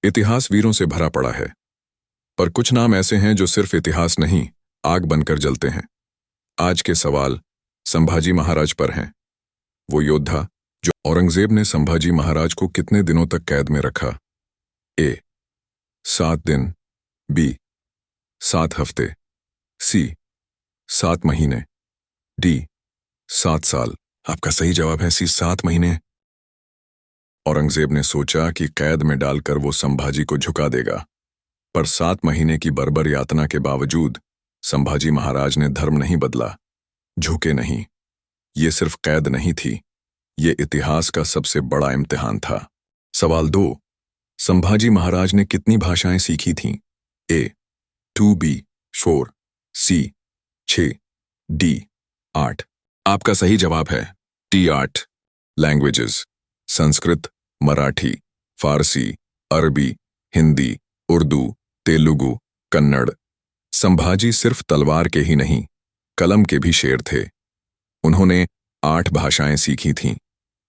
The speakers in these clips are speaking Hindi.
इतिहास वीरों से भरा पड़ा है, पर कुछ नाम ऐसे हैं जो सिर्फ इतिहास नहीं, आग बनकर जलते हैं। आज के सवाल संभाजी महाराज पर हैं। वो योद्धा जो औरंगजेब ने संभाजी महाराज को कितने दिनों तक कैद में रखा? ए 7 दिन, बी 7 हफ्ते, सी 7 महीने, डी 7 साल। आपका सही जवाब है सी 7 महीने। औरंगजेब ने सोचा कि कैद में डालकर वो संभाजी को झुका देगा, पर 7 महीने की बर्बर यातना के बावजूद संभाजी महाराज ने धर्म नहीं बदला, झुके नहीं। ये सिर्फ कैद नहीं थी, ये इतिहास का सबसे बड़ा इम्तिहान था। सवाल 2, संभाजी महाराज ने कितनी भाषाएं सीखी थीं? ए 2B 4, सी 6, डी 8। आपका सही जवाब है टी 8। लैंग्वेजेस: संस्कृत, मराठी, फारसी, अरबी, हिंदी, उर्दू, तेलुगु, कन्नड़। संभाजी सिर्फ तलवार के ही नहीं, कलम के भी शेर थे। उन्होंने 8 भाषाएं सीखी थीं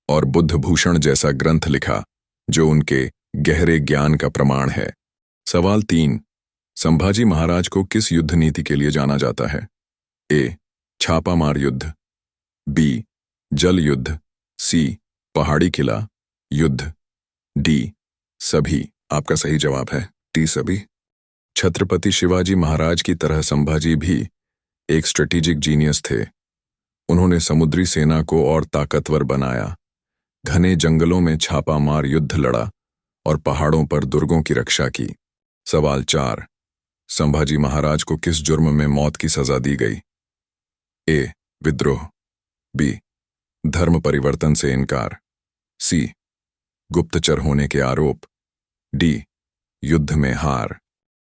और बुद्ध भूषण जैसा ग्रंथ लिखा जो उनके गहरे ज्ञान का प्रमाण है। सवाल 3, संभाजी महाराज को किस युद्ध नीति के लिए जाना जाता है? ए छापामार युद्ध, बी जल युद्ध, सी पहाड़ी किला युद्ध, डी सभी। आपका सही जवाब है डी सभी। छत्रपति शिवाजी महाराज की तरह संभाजी भी एक स्ट्रेटेजिक जीनियस थे। उन्होंने समुद्री सेना को और ताकतवर बनाया, घने जंगलों में छापामार युद्ध लड़ा और पहाड़ों पर दुर्गों की रक्षा की। सवाल 4, संभाजी महाराज को किस जुर्म में मौत की सजा दी गई? ए विद्रोह, बी धर्म परिवर्तन से इनकार, सी गुप्तचर होने के आरोप, डी युद्ध में हार।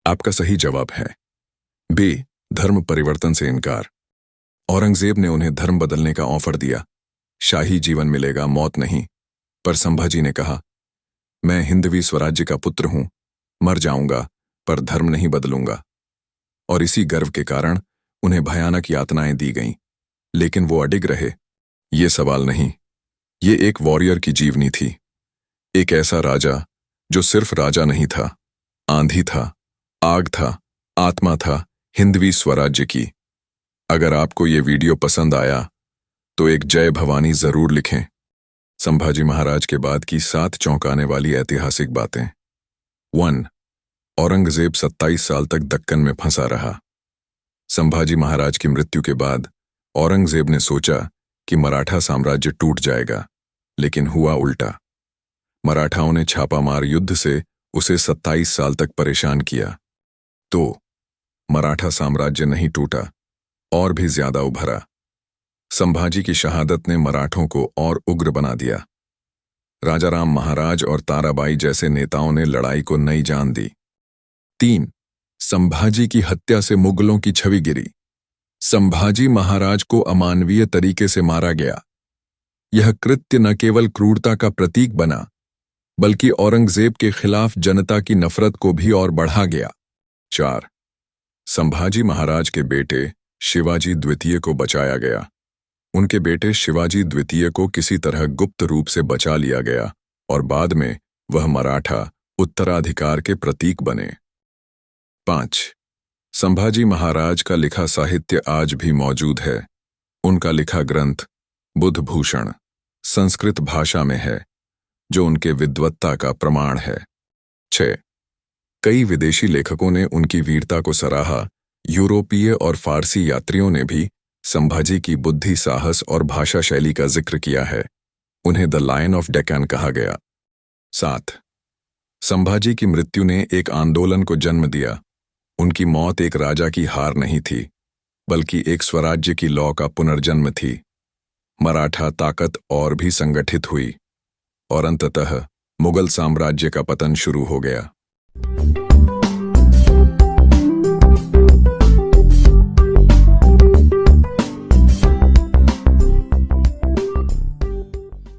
आपका सही जवाब है बी धर्म परिवर्तन से इनकार। औरंगजेब ने उन्हें धर्म बदलने का ऑफर दिया, शाही जीवन मिलेगा, मौत नहीं। पर संभाजी ने कहा, मैं हिंदवी स्वराज्य का पुत्र हूं, मर जाऊंगा पर धर्म नहीं बदलूंगा। और इसी गर्व के कारण उन्हें भयानक यातनाएं दी गईं, लेकिन वो अडिग रहे। ये सवाल नहीं, ये एक वॉरियर की जीवनी थी। एक ऐसा राजा जो सिर्फ राजा नहीं था, आंधी था, आग था, आत्मा था हिंदवी स्वराज्य की। अगर आपको ये वीडियो पसंद आया तो एक जय भवानी जरूर लिखें। संभाजी महाराज के बाद की 7 चौंकाने वाली ऐतिहासिक बातें। 1, औरंगजेब 27 साल तक दक्कन में फंसा रहा। संभाजी महाराज की मृत्यु के बाद औरंगजेब ने सोचा कि मराठा साम्राज्य टूट जाएगा, लेकिन हुआ उल्टा। मराठाओं ने छापामार युद्ध से उसे 27 साल तक परेशान किया। तो मराठा साम्राज्य नहीं टूटा, और भी ज्यादा उभरा। संभाजी की शहादत ने मराठों को और उग्र बना दिया। राजाराम महाराज और ताराबाई जैसे नेताओं ने लड़ाई को नई जान दी। 3, संभाजी की हत्या से मुगलों की छवि गिरी। संभाजी महाराज को अमानवीय तरीके से मारा गया। यह कृत्य न केवल क्रूरता का प्रतीक बना, बल्कि औरंगजेब के खिलाफ जनता की नफरत को भी और बढ़ा गया। 4, संभाजी महाराज के बेटे शिवाजी द्वितीय को बचाया गया। उनके बेटे शिवाजी द्वितीय को किसी तरह गुप्त रूप से बचा लिया गया और बाद में वह मराठा उत्तराधिकार के प्रतीक बने। 5, संभाजी महाराज का लिखा साहित्य आज भी मौजूद है। उनका लिखा ग्रंथ बुद्ध भूषण संस्कृत भाषा में है, जो उनके विद्वत्ता का प्रमाण है। 6, कई विदेशी लेखकों ने उनकी वीरता को सराहा। यूरोपीय और फारसी यात्रियों ने भी संभाजी की बुद्धि, साहस और भाषा शैली का जिक्र किया है। उन्हें द लायन ऑफ डेक्कन कहा गया। 7, संभाजी की मृत्यु ने एक आंदोलन को जन्म दिया। उनकी मौत एक राजा की हार नहीं थी, बल्कि एक स्वराज्य की लौ का पुनर्जन्म थी। मराठा ताकत और भी संगठित हुई और अंततः मुगल साम्राज्य का पतन शुरू हो गया।